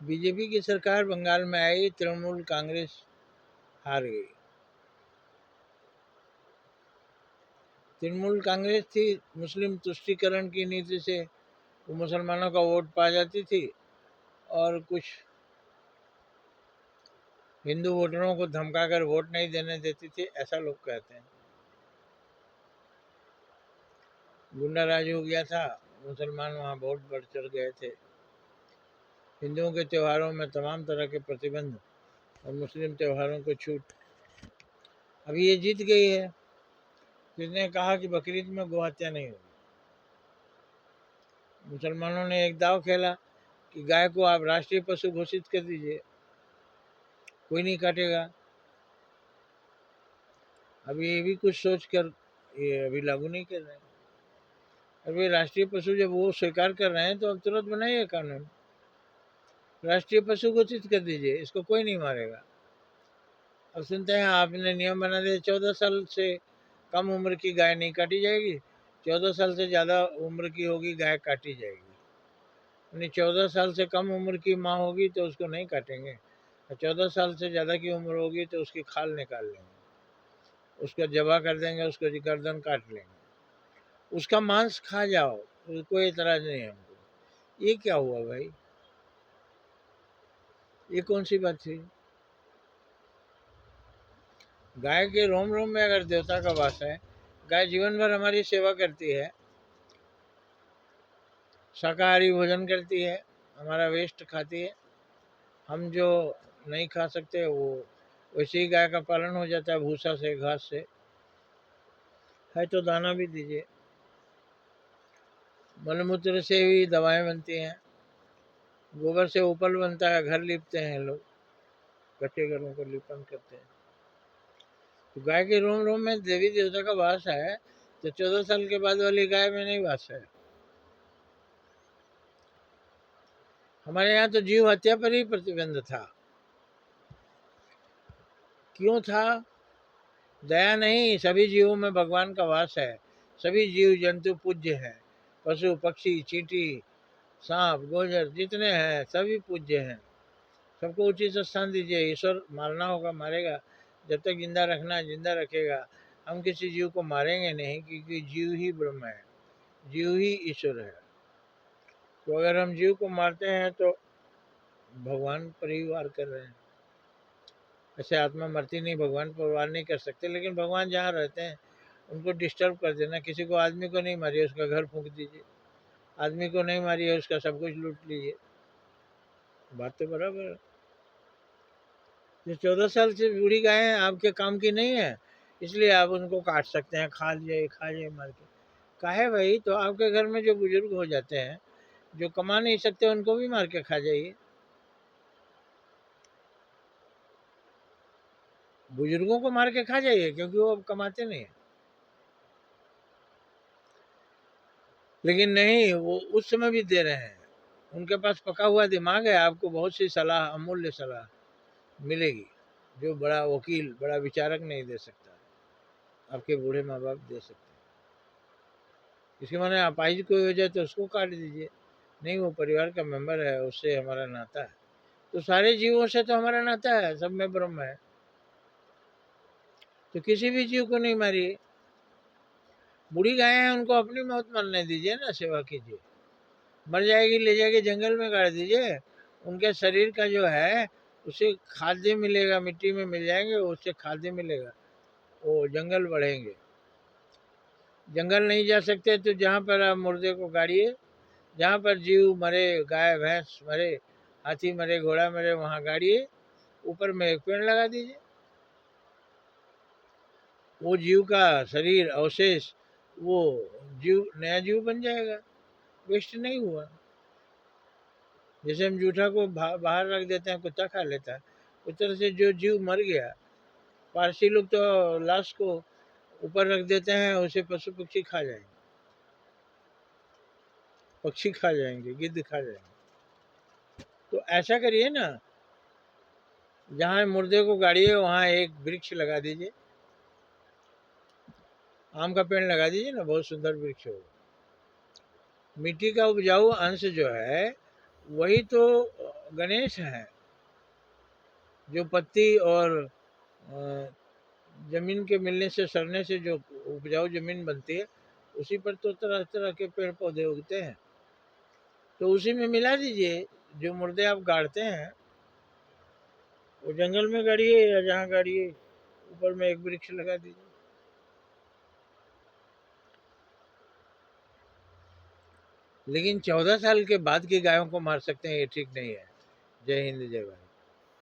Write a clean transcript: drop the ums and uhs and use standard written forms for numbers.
BJP की सरकार बंगाल में आई, तृणमूल कांग्रेस हार गई। तृणमूल कांग्रेस थी, मुस्लिम तुष्टीकरण की नीति से वो मुसलमानों का वोट पा जाती थी और कुछ हिंदू वोटरों को धमकाकर वोट नहीं देने देती थी, ऐसा लोग कहते हैं। गुंडाराज हो गया था, मुसलमान वहां वोट बढ़ चढ़ गए थे। हिंदुओं के त्योहारों में तमाम तरह के प्रतिबंध और मुस्लिम त्योहारों को छूट। अभी ये जीत गई है, जिसने कहा कि बकरीद में गौ हत्या नहीं होगी। मुसलमानों ने एक दाव खेला कि गाय को आप राष्ट्रीय पशु घोषित कर दीजिए, कोई नहीं काटेगा। अभी ये भी कुछ सोच कर ये अभी लागू नहीं कर रहे हैं। अभी राष्ट्रीय पशु जब वो स्वीकार कर रहे हैं तो अब तुरंत बनाइए कानून, राष्ट्रीय पशु घोषित कर दीजिए, इसको कोई नहीं मारेगा। अब सुनते हैं आपने नियम बना दिया 14 साल से कम उम्र की गाय नहीं काटी जाएगी, 14 साल से ज़्यादा उम्र की होगी गाय काटी जाएगी। यानी 14 साल से कम उम्र की माँ होगी तो उसको नहीं काटेंगे, और 14 साल से ज़्यादा की उम्र होगी तो उसकी खाल निकाल लेंगे, उसका जबा कर देंगे, उसको गर्दन काट लेंगे, उसका मांस खा जाओ, कोई एतराज नहीं है हमको। ये क्या हुआ भाई, ये कौन सी बात थी? गाय के रोम रोम में अगर देवता का वास है, गाय जीवन भर हमारी सेवा करती है, शाकाहारी भोजन करती है, हमारा वेस्ट खाती है, हम जो नहीं खा सकते वो वैसे ही गाय का पालन हो जाता है, भूसा से, घास से है तो दाना भी दीजिए। मलमूत्र से भी दवाएं बनती हैं, गोबर से उपल बनता है, घर लीपते हैं लोग, कच्चे घरों को लिपन करते हैं। तो गाय के रोम रोम में देवी देवता का वास है, तो 14 साल के बाद वाली गाय में नहीं वास है। हमारे यहाँ तो जीव हत्या पर ही प्रतिबंध था। क्यों था? दया नहीं, सभी जीवों में भगवान का वास है, सभी जीव जंतु पूज्य हैं, पशु पक्षी चींटी सांप गोजर जितने हैं सभी पूज्य हैं, सबको उचित स्थान दीजिए। ईश्वर मारना होगा मारेगा, जब तक जिंदा रखना है जिंदा रखेगा। हम किसी जीव को मारेंगे नहीं, क्योंकि जीव ही ब्रह्म है, जीव ही ईश्वर है। तो अगर हम जीव को मारते हैं तो भगवान पर ही वार कर रहे हैं। ऐसे आत्मा मरती नहीं, भगवान पर वार नहीं कर सकते, लेकिन भगवान जहाँ रहते हैं उनको डिस्टर्ब कर देना। किसी को आदमी को नहीं मारिए, उसका घर फूंक दीजिए, आदमी को नहीं मारिए, उसका सब कुछ लूट लीजिए। बात तो बराबर है। जो 14 साल से बूढ़ी गायें आपके काम की नहीं है, इसलिए आप उनको काट सकते हैं, खा जाए मार के। काहे भाई, तो आपके घर में जो बुजुर्ग हो जाते हैं, जो कमा नहीं सकते, उनको भी मार के खा जाइए। बुजुर्गों को मार के खा जाइए, क्योंकि वो अब कमाते नहीं है। लेकिन नहीं, वो उस समय भी दे रहे हैं, उनके पास पका हुआ दिमाग है, आपको बहुत सी सलाह, अमूल्य सलाह मिलेगी, जो बड़ा वकील, बड़ा विचारक नहीं दे सकता, आपके बूढ़े माँ बाप दे सकते हैं। इसके माने अपाहिज कोई हो जाए तो उसको काट दीजिए, नहीं, वो परिवार का मेंबर है, उससे हमारा नाता है। तो सारे जीवों से तो हमारा नाता है, सब में ब्रह्म है, तो किसी भी जीव को नहीं मारिए। बूढ़ी गाय हैं, उनको अपनी मौत मरने दीजिए ना, सेवा कीजिए। मर जाएगी, ले जाके जंगल में गाड़ दीजिए, उनके शरीर का जो है उसे खाद्य मिलेगा, मिट्टी में मिल जाएंगे, उससे खाद्य मिलेगा, वो जंगल बढ़ेंगे। जंगल नहीं जा सकते तो जहाँ पर आप मुर्दे को गाड़िए, जहाँ पर जीव मरे, गाय भैंस मरे, हाथी मरे, घोड़ा मरे, वहाँ गाड़िए, ऊपर में एक पेड़ लगा दीजिए, वो जीव का शरीर अवशेष, वो जीव नया जीव बन जाएगा, वेस्ट नहीं हुआ। जैसे हम जूठा को बाहर रख देते हैं, कुत्ता खा लेता है, उस तरह से जो जीव मर गया, पारसी लोग तो लाश को ऊपर रख देते हैं, उसे पशु पक्षी खा जाएंगे, पक्षी खा जाएंगे, गिद्ध खा जाएंगे। तो ऐसा करिए ना, जहाँ मुर्दे को गाड़िए वहाँ एक वृक्ष लगा दीजिए, आम का पेड़ लगा दीजिए ना, बहुत सुंदर वृक्ष होगा। मिट्टी का उपजाऊ अंश जो है वही तो गणेश है, जो पत्ती और जमीन के मिलने से, सड़ने से जो उपजाऊ जमीन बनती है, उसी पर तो तरह तरह के पेड़ पौधे उगते हैं। तो उसी में मिला दीजिए। जो मुर्दे आप गाड़ते हैं वो जंगल में गाड़िए या जहाँ गाड़िए, ऊपर में एक वृक्ष लगा दीजिए। लेकिन 14 साल के बाद की गायों को मार सकते हैं, ये ठीक नहीं है। जय हिंद, जय भारत।